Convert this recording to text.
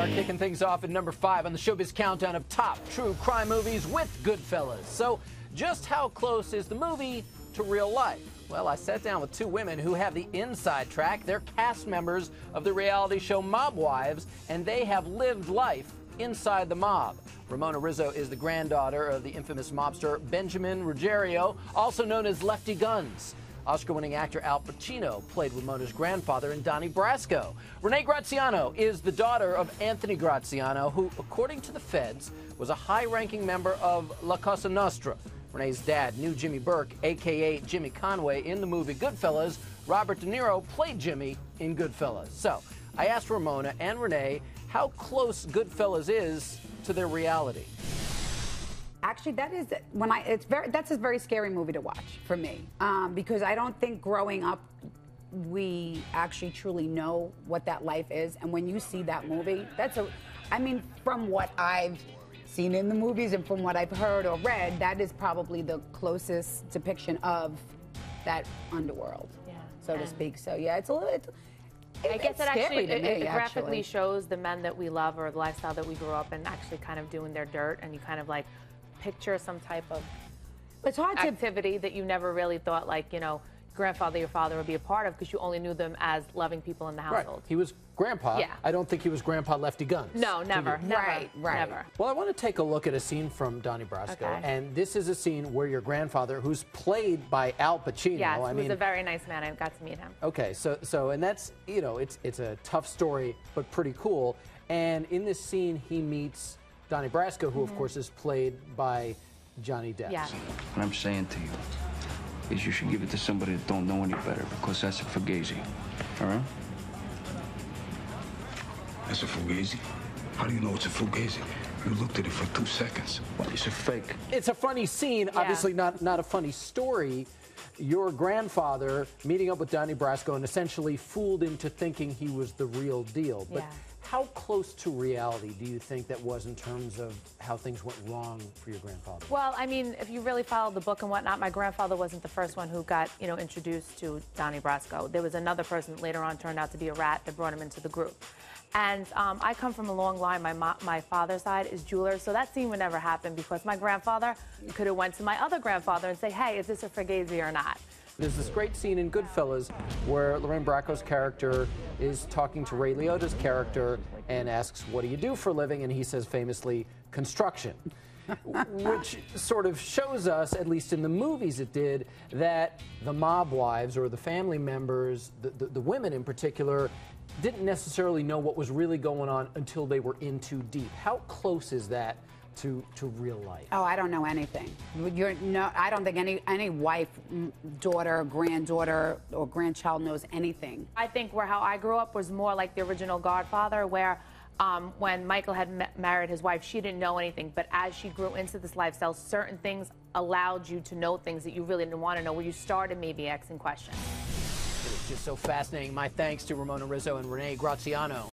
are kicking things off at number 5 on the Showbiz Countdown of top true crime movies with Goodfellas. So, just how close is the movie to real life? Well, I sat down with two women who have the inside track. They're cast members of the reality show Mob Wives, and they have lived life inside the mob. Ramona Rizzo is the granddaughter of the infamous mobster Benjamin Ruggiero, also known as Lefty Guns. Oscar-winning actor Al Pacino played Ramona's grandfather in Donnie Brasco. Renee Graziano is the daughter of Anthony Graziano, who, according to the feds, was a high-ranking member of La Cosa Nostra. Renee's dad knew Jimmy Burke, a.k.a. Jimmy Conway, in the movie Goodfellas. Robert De Niro played Jimmy in Goodfellas. So, I asked Ramona and Renee how close Goodfellas is to their reality. Actually, that's a very scary movie to watch for me, because I don't think growing up we actually truly know what that life is. And when you see that movie, from what I've seen in the movies and from what I've heard or read, that is probably the closest depiction of that underworld, so to speak. So yeah, it's a little. I guess it graphically actually shows the men that we love or the lifestyle that we grew up in actually kind of doing their dirt, and you kind of like picture some type of activity that you never really thought, like, you know, grandfather, your father would be a part of, because you only knew them as loving people in the household. Right. He was grandpa. Yeah. I don't think he was grandpa Lefty Guns. No, never. Right. Never. Well, I want to take a look at a scene from Donnie Brasco. Okay. And this is a scene where your grandfather, who's played by Al Pacino. Yes, he was a very nice man. I got to meet him. Okay, so and that's, you know, it's a tough story, but pretty cool. And in this scene, he meets Donnie Brasco, who, of course, is played by Johnny Depp. Yeah. What I'm saying to you is you should give it to somebody that don't know any better, because that's a fugazi. All right? That's a fugazi? How do you know it's a fugazi? You looked at it for 2 seconds. Well, it's a fake. It's a funny scene, obviously not a funny story. Your grandfather meeting up with Donnie Brasco and essentially fooled into thinking he was the real deal. But how close to reality do you think that was in terms of how things went wrong for your grandfather? Well, I mean, if you really followed the book and whatnot, my grandfather wasn't the first one who got, you know, introduced to Donnie Brasco. There was another person that later on turned out to be a rat that brought him into the group. And I come from a long line. My father's side is jewelers, so that scene would never happen, because my grandfather could have went to my other grandfather and say, hey, is this a fugazi or not? There's this great scene in Goodfellas where Lorraine Bracco's character is talking to Ray Liotta's character and asks, what do you do for a living? And he says famously, construction. Which sort of shows us, at least in the movies it did, that the mob wives or the family members, the women in particular, didn't necessarily know what was really going on until they were in too deep. How close is that to real life? Oh, I don't know anything. I don't think any wife, daughter, granddaughter, or grandchild knows anything. I think how I grew up was more like the original Godfather, where when Michael had married his wife, she didn't know anything. But as she grew into this lifestyle, certain things allowed you to know things that you really didn't want to know, where you started maybe asking questions. It is just so fascinating. My thanks to Ramona Rizzo and Renee Graziano.